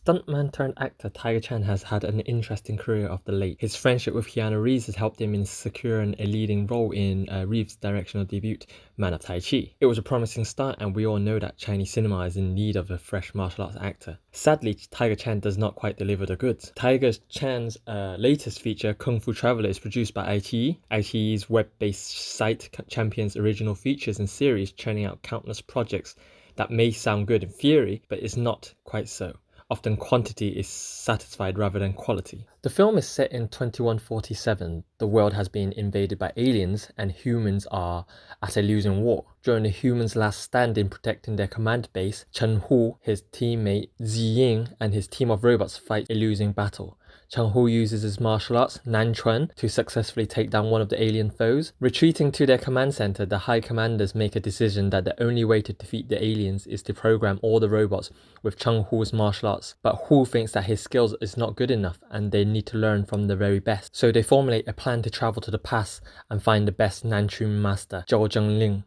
Stuntman turned actor Tiger Chen has had an interesting career of the late. His friendship with Keanu Reeves has helped him in securing a leading role in Reeves' directorial debut, Man of Tai Chi. It was a promising start, and we all know that Chinese cinema is in need of a fresh martial arts actor. Sadly, Tiger Chen does not quite deliver the goods. Tiger Chan's latest feature, Kung Fu Traveler, is produced by Iqiyi. Iqiyi's web-based site champions original features and series, churning out countless projects that may sound good in theory, but is not quite so. Often quantity is satisfied rather than quality. The film is set in 2147. The world has been invaded by aliens and humans are at a losing war. During the humans' last stand in protecting their command base, Chen Hu, his teammate Ziying, and his team of robots fight a losing battle. Chen Hu uses his martial arts, Nanquan, to successfully take down one of the alien foes. Retreating to their command center, the high commanders make a decision that the only way to defeat the aliens is to program all the robots with Chen Hu's martial arts. But Hu thinks that his skills is not good enough and they need to learn from the very best. So they formulate a plan to travel to the past and find the best Nanquan master, Zhang.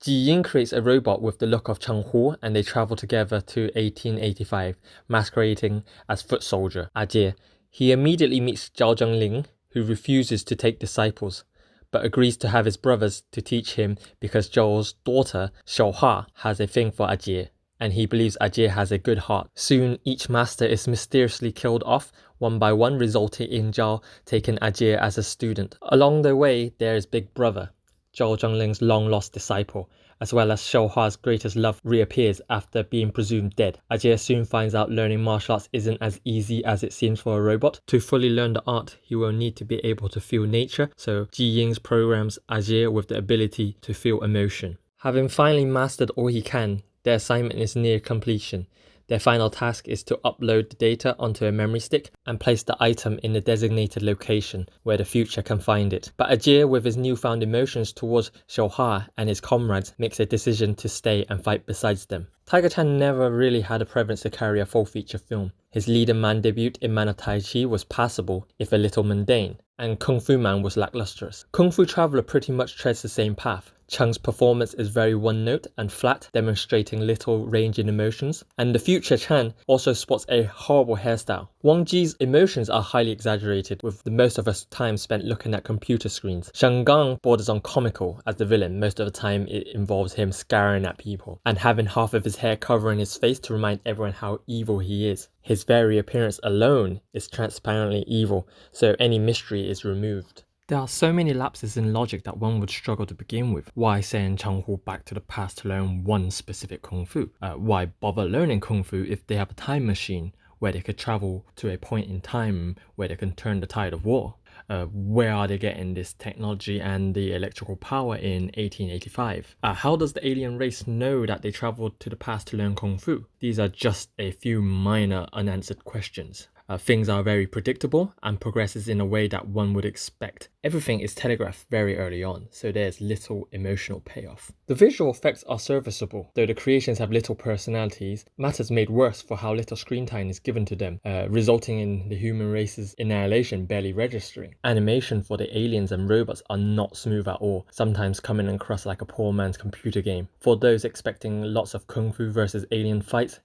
Ji Ying creates a robot with the look of Chen Hu and they travel together to 1885, masquerading as foot soldier, Ajie. He immediately meets Zhao Zhengling, who refuses to take disciples, but agrees to have his brothers to teach him because Zhao's daughter, Xiaohua, has a thing for Ajie, and he believes Ajie has a good heart. Soon, each master is mysteriously killed off, one by one, resulting in Zhao taking Ajie as a student. Along the way, there is Big Brother, Zhao Zhengling's long-lost disciple, as well as Xiaohua's greatest love reappears after being presumed dead. Ajie soon finds out learning martial arts isn't as easy as it seems for a robot. To fully learn the art, he will need to be able to feel nature, so Ji Ying programs Ajie with the ability to feel emotion. Having finally mastered all he can, their assignment is near completion. Their final task is to upload the data onto a memory stick and place the item in the designated location where the future can find it. But Ajie, with his newfound emotions towards Xiaohua and his comrades, makes a decision to stay and fight besides them. Tiger Chen never really had a preference to carry a full feature film. His leading man debut in Man of Tai Chi was passable, if a little mundane, and Kung Fu Man was lacklustrous. Kung Fu Traveler pretty much treads the same path. Cheng's performance is very one-note and flat, demonstrating little range in emotions, and the future Chen also sports a horrible hairstyle. Wang Ji's emotions are highly exaggerated, with the most of his time spent looking at computer screens. Sheng borders on comical as the villain. Most of the time it involves him scowling at people and having half of his hair covering his face to remind everyone how evil he is. His very appearance alone is transparently evil, so any mystery is removed. There are so many lapses in logic that one would struggle to begin with. Why send Chen Hu back to the past to learn one specific Kung Fu? Why bother learning Kung Fu if they have a time machine where they could travel to a point in time where they can turn the tide of war? Where are they getting this technology and the electrical power in 1885? How does the alien race know that they traveled to the past to learn Kung Fu? These are just a few minor unanswered questions. Things are very predictable and progresses in a way that one would expect. Everything is telegraphed very early on, so there's little emotional payoff. The visual effects are serviceable, though the creations have little personalities. Matters made worse for how little screen time is given to them, resulting in the human race's annihilation barely registering. Animation for the aliens and robots are not smooth at all, sometimes coming across like a poor man's computer game. For those expecting lots of Kung Fu versus alien fights,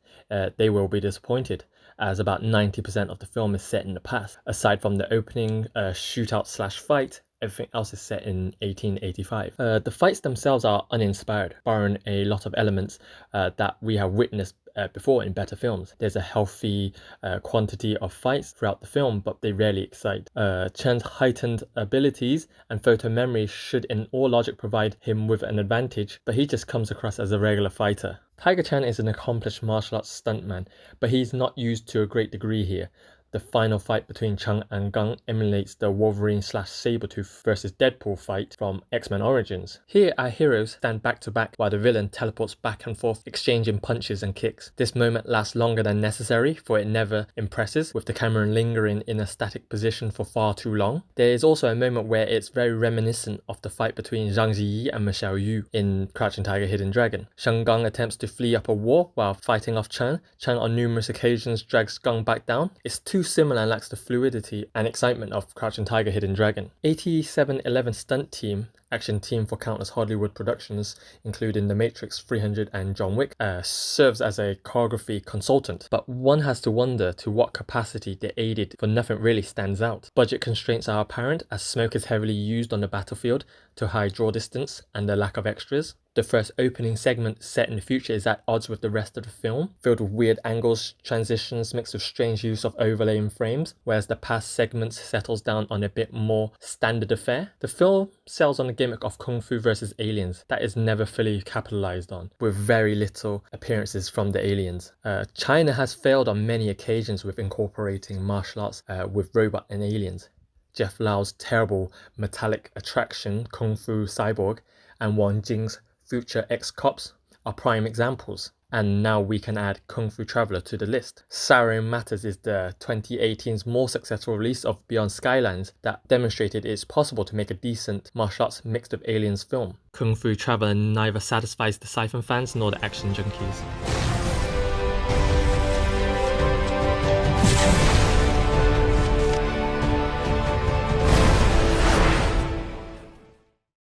they will be disappointed, as about 90% of the film is set in the past. Aside from the opening shootout/fight, everything else is set in 1885. The fights themselves are uninspired, barring a lot of elements that we have witnessed before in better films. There's a healthy quantity of fights throughout the film, but they rarely excite. Chen's heightened abilities and photo memory should in all logic provide him with an advantage, but he just comes across as a regular fighter. Tiger Chen is an accomplished martial arts stuntman, but he's not used to a great degree here. The final fight between Cheng and Gang emulates the Wolverine/Sabretooth versus Deadpool fight from X-Men Origins. Here our heroes stand back to back while the villain teleports back and forth exchanging punches and kicks. This moment lasts longer than necessary, for it never impresses, with the camera lingering in a static position for far too long. There is also a moment where it's very reminiscent of the fight between Zhang Ziyi and Michelle Yu in Crouching Tiger Hidden Dragon. Sheng Gang attempts to flee up a wall while fighting off Chen. Chen on numerous occasions drags Gang back down. It's too similar and lacks the fluidity and excitement of Crouching Tiger Hidden Dragon. 8711 stunt team action team for countless Hollywood productions, including The Matrix, 300 and John Wick, serves as a choreography consultant. But one has to wonder to what capacity they aided, for nothing really stands out. Budget constraints are apparent as smoke is heavily used on the battlefield to hide draw distance and the lack of extras. The first opening segment set in the future is at odds with the rest of the film, filled with weird angles, transitions mixed with strange use of overlaying frames, whereas the past segments settles down on a bit more standard affair. The film sells on the gimmick of Kung Fu versus aliens that is never fully capitalized on, with very little appearances from the aliens. China has failed on many occasions with incorporating martial arts with robot and aliens. Jeff Lau's terrible metallic attraction Kung Fu Cyborg and Wang Jing's future ex-cops are prime examples. And now we can add Kung Fu Traveler to the list. Souring Matters is the 2018's more successful release of Beyond Skylines that demonstrated it's possible to make a decent martial arts mixed with aliens film. Kung Fu Traveler neither satisfies the Siphon fans nor the action junkies.